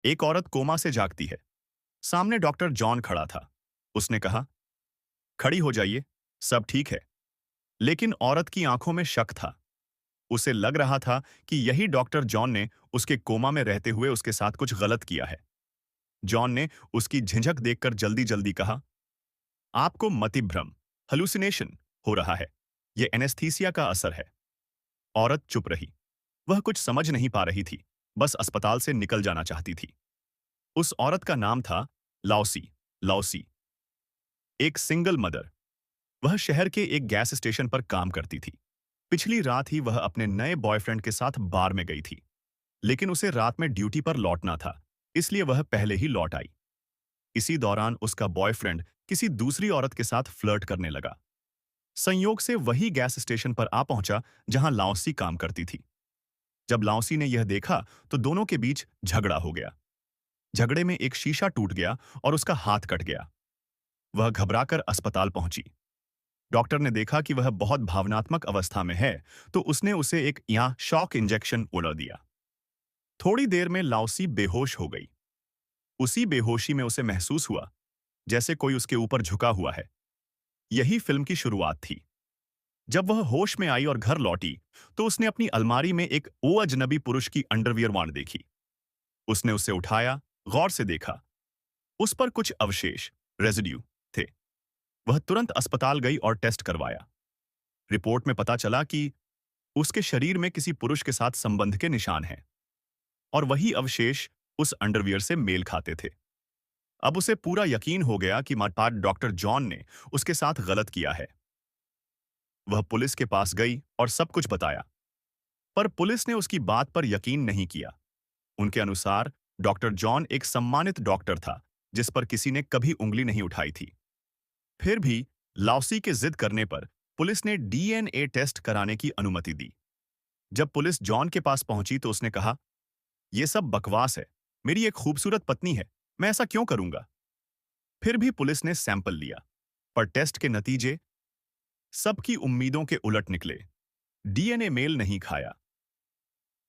एक औरत कोमा से जागती है। सामने डॉक्टर जॉन खड़ा था। उसने कहा, खड़ी हो जाइए, सब ठीक है। लेकिन औरत की आंखों में शक था। उसे लग रहा था कि यही डॉक्टर जॉन ने उसके कोमा में रहते हुए उसके साथ कुछ गलत किया है। जॉन ने उसकी झिझक देखकर जल्दी जल्दी कहा, आपको मतिभ्रम, हलुसिनेशन हो रहा है। यह एनेस्थीसिया का असर है। औरत चुप रही। वह कुछ समझ नहीं पा रही थी, बस अस्पताल से निकल जाना चाहती थी। उस औरत का नाम था लाओसी। लाओसी, एक सिंगल मदर। वह शहर के एक गैस स्टेशन पर काम करती थी। पिछली रात ही वह अपने नए बॉयफ्रेंड के साथ बार में गई थी, लेकिन उसे रात में ड्यूटी पर लौटना था, इसलिए वह पहले ही लौट आई। इसी दौरान उसका बॉयफ्रेंड किसी दूसरी औरत के साथ फ्लर्ट करने लगा। संयोग से वही गैस स्टेशन पर आ पहुंचा जहां लाओसी काम करती थी। जब लाओसी ने यह देखा तो दोनों के बीच झगड़ा हो गया। झगड़े में एक शीशा टूट गया और उसका हाथ कट गया। वह घबराकर अस्पताल पहुंची। डॉक्टर ने देखा कि वह बहुत भावनात्मक अवस्था में है, तो उसने उसे एक यहाँ शॉक इंजेक्शन उड़ा दिया। थोड़ी देर में लाओसी बेहोश हो गई। उसी बेहोशी में उसे महसूस हुआ जैसे कोई उसके ऊपर झुका हुआ है। यही फिल्म की शुरुआत थी। जब वह होश में आई और घर लौटी, तो उसने अपनी अलमारी में एक अजनबी पुरुष की अंडरवियर वार्ड देखी। उसने उसे उठाया, गौर से देखा। उस पर कुछ अवशेष, रेजिड्यू थे। वह तुरंत अस्पताल गई और टेस्ट करवाया। रिपोर्ट में पता चला कि उसके शरीर में किसी पुरुष के साथ संबंध के निशान हैं और वही अवशेष उस अंडरवियर से मेल खाते थे। अब उसे पूरा यकीन हो गया कि मातार डॉक्टर जॉन ने उसके साथ गलत किया है। वह पुलिस के पास गई और सब कुछ बताया, पर पुलिस ने उसकी बात पर यकीन नहीं किया। उनके अनुसार डॉक्टर जॉन एक सम्मानित डॉक्टर था, जिस पर किसी ने कभी उंगली नहीं उठाई थी। फिर भी लाओसी के जिद करने पर पुलिस ने डीएनए टेस्ट कराने की अनुमति दी। जब पुलिस जॉन के पास पहुंची तो उसने कहा, यह सब बकवास है। मेरी एक खूबसूरत पत्नी है, मैं ऐसा क्यों करूंगा? फिर भी पुलिस ने सैंपल लिया, पर टेस्ट के नतीजे सबकी उम्मीदों के उलट निकले। डीएनए मेल नहीं खाया।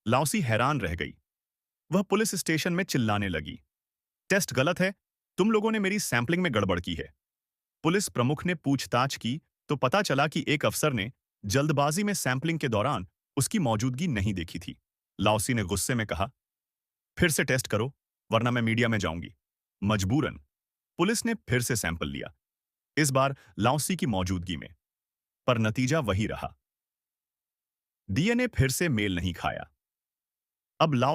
लाओसी हैरान रह गई। वह पुलिस स्टेशन में चिल्लाने लगी, टेस्ट गलत है, तुम लोगों ने मेरी सैंपलिंग में गड़बड़ की है। पुलिस प्रमुख ने पूछताछ की तो पता चला कि एक अफसर ने जल्दबाजी में सैंपलिंग के दौरान उसकी मौजूदगी नहीं देखी थी। लाओसी ने गुस्से में कहा, फिर से टेस्ट करो, वरना मैं मीडिया में जाऊंगी। मजबूरन पुलिस ने फिर से सैंपल लिया, इस बार लाओसी की मौजूदगी में, पर नतीजा वही रहा। डीएनए फिर से मेल नहीं खाया। अब लाओ